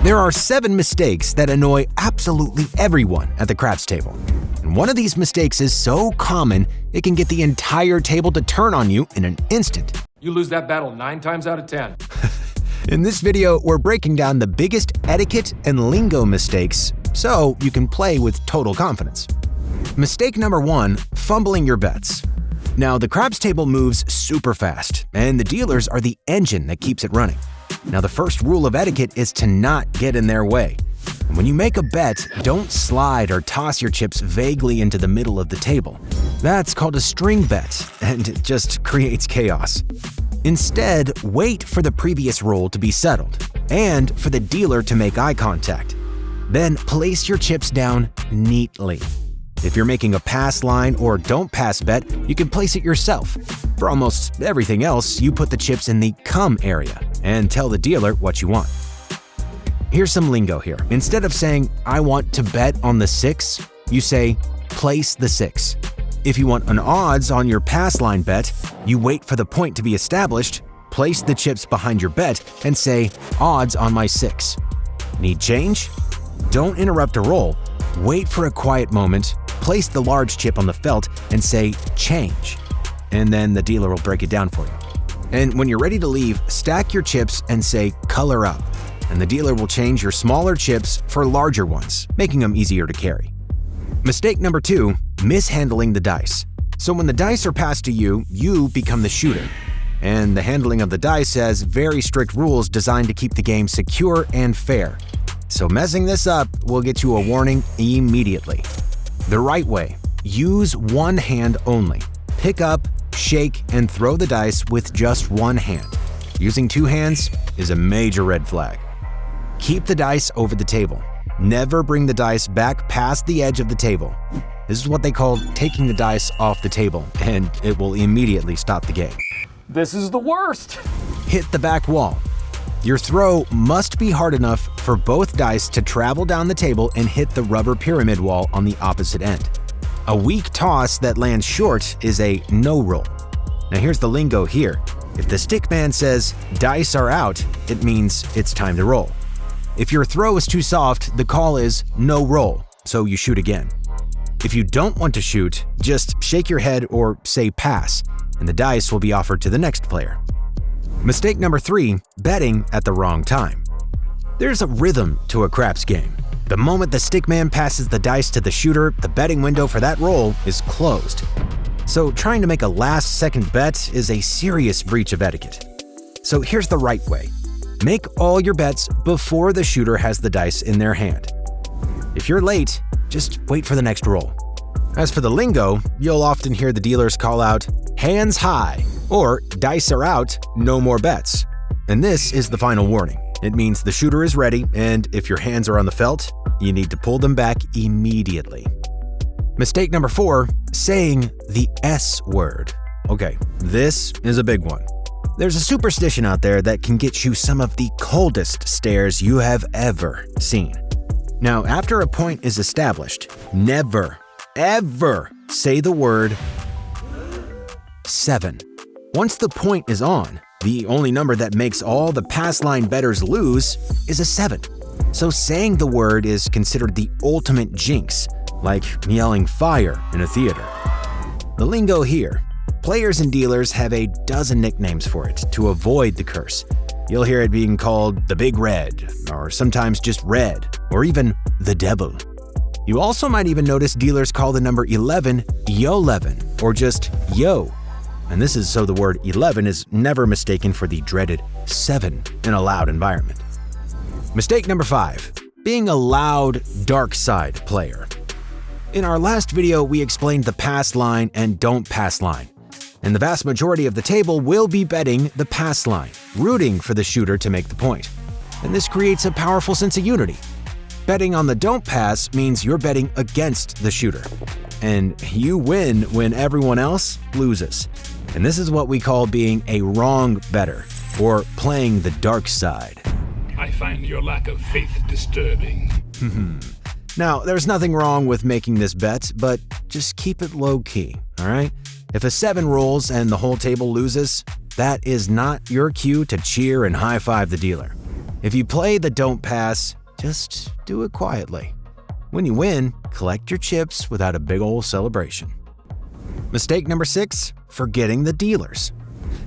There are 7 mistakes that annoy absolutely everyone at the craps table. And one of these mistakes is so common, it can get the entire table to turn on you in an instant. You lose that battle 9 times out of 10. In this video, we're breaking down the biggest etiquette and lingo mistakes so you can play with total confidence. Mistake number 1, fumbling your bets. Now, the craps table moves super fast, and the dealers are the engine that keeps it running. Now, the first rule of etiquette is to not get in their way. And when you make a bet, don't slide or toss your chips vaguely into the middle of the table. That's called a string bet, and it just creates chaos. Instead, wait for the previous roll to be settled, and for the dealer to make eye contact. Then place your chips down neatly. If you're making a pass line or don't pass bet, you can place it yourself. For almost everything else, you put the chips in the come area and tell the dealer what you want. Here's some lingo here. Instead of saying, "I want to bet on the 6, you say, "place the 6. If you want an odds on your pass line bet, you wait for the point to be established, place the chips behind your bet, and say, "odds on my 6. Need change? Don't interrupt a roll. Wait for a quiet moment, place the large chip on the felt, and say, "change." And then the dealer will break it down for you. And when you're ready to leave, stack your chips and say, "color up." And the dealer will change your smaller chips for larger ones, making them easier to carry. Mistake number 2, mishandling the dice. So when the dice are passed to you, you become the shooter. And the handling of the dice has very strict rules designed to keep the game secure and fair. So messing this up will get you a warning immediately. The right way: use one hand only. Pick up, shake, and throw the dice with just one hand. Using 2 hands is a major red flag. Keep the dice over the table. Never bring the dice back past the edge of the table. This is what they call taking the dice off the table, and it will immediately stop the game. This is the worst. Hit the back wall. Your throw must be hard enough for both dice to travel down the table and hit the rubber pyramid wall on the opposite end. A weak toss that lands short is a no roll. Now here's the lingo here. If the stick man says, "dice are out," it means it's time to roll. If your throw is too soft, the call is no roll, so you shoot again. If you don't want to shoot, just shake your head or say pass, and the dice will be offered to the next player. Mistake number 3, betting at the wrong time. There's a rhythm to a craps game. The moment the stickman passes the dice to the shooter, the betting window for that roll is closed. So trying to make a last-second bet is a serious breach of etiquette. So here's the right way. Make all your bets before the shooter has the dice in their hand. If you're late, just wait for the next roll. As for the lingo, you'll often hear the dealers call out, "hands high," or "dice are out, no more bets." And this is the final warning. It means the shooter is ready, and if your hands are on the felt, you need to pull them back immediately. Mistake number 4, saying the S word. Okay, this is a big one. There's a superstition out there that can get you some of the coldest stares you have ever seen. Now, after a point is established, never, ever say the word 7. Once the point is on, the only number that makes all the pass line bettors lose is a 7. So saying the word is considered the ultimate jinx, like yelling fire in a theater. The lingo here: players and dealers have a dozen nicknames for it to avoid the curse. You'll hear it being called the Big Red, or sometimes just Red, or even the Devil. You also might even notice dealers call the number 11 Yo-11, or just Yo. And this is so the word 11 is never mistaken for the dreaded 7 in a loud environment. Mistake number 5, being a loud, dark side player. In our last video, we explained the pass line and don't pass line. And the vast majority of the table will be betting the pass line, rooting for the shooter to make the point. And this creates a powerful sense of unity. Betting on the don't pass means you're betting against the shooter. And you win when everyone else loses. And this is what we call being a wrong bettor, or playing the dark side. I find your lack of faith disturbing. Now, there's nothing wrong with making this bet, but just keep it low-key, all right? If a 7 rolls and the whole table loses, that is not your cue to cheer and high-five the dealer. If you play the don't pass, just do it quietly. When you win, collect your chips without a big ol' celebration. Mistake number 6, forgetting the dealers.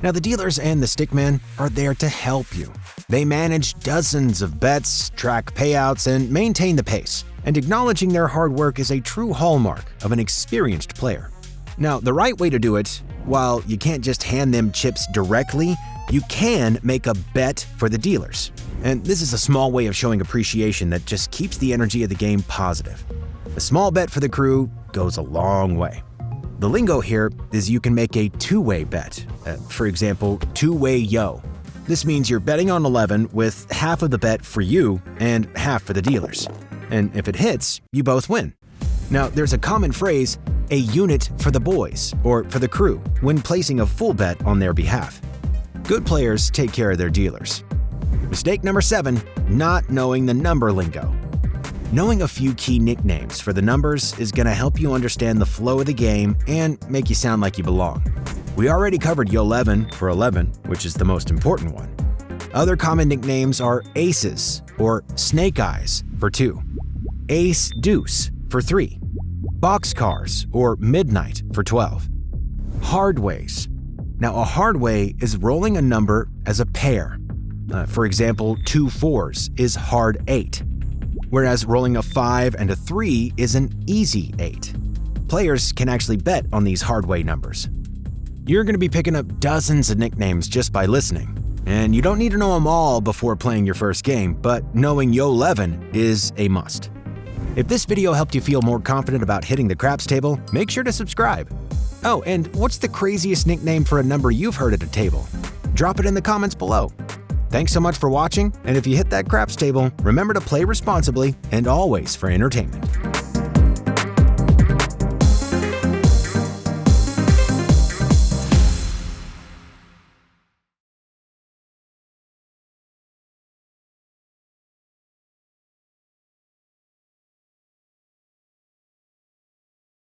Now, the dealers and the stickmen are there to help you. They manage dozens of bets, track payouts, and maintain the pace. And acknowledging their hard work is a true hallmark of an experienced player. Now, the right way to do it, while you can't just hand them chips directly, you can make a bet for the dealers. And this is a small way of showing appreciation that just keeps the energy of the game positive. A small bet for the crew goes a long way. The lingo here is you can make a two-way bet. For example, two-way yo. This means you're betting on 11 with half of the bet for you and half for the dealers. And if it hits, you both win. Now, there's a common phrase, a unit for the boys, or for the crew, when placing a full bet on their behalf. Good players take care of their dealers. Mistake number 7, not knowing the number lingo. Knowing a few key nicknames for the numbers is going to help you understand the flow of the game and make you sound like you belong. We already covered Yo11 for 11, which is the most important one. Other common nicknames are aces or snake eyes for 2, ace deuce for 3, boxcars or midnight for 12. Hardways. Now, a hardway is rolling a number as a pair. For example, 2 4s is hard 8. Whereas rolling a 5 and a 3 is an easy 8. Players can actually bet on these hardway numbers. You're going to be picking up dozens of nicknames just by listening, and you don't need to know them all before playing your first game, but knowing Yo11 is a must. If this video helped you feel more confident about hitting the craps table, make sure to subscribe. Oh, and what's the craziest nickname for a number you've heard at a table? Drop it in the comments below. Thanks so much for watching, and if you hit that craps table, remember to play responsibly and always for entertainment.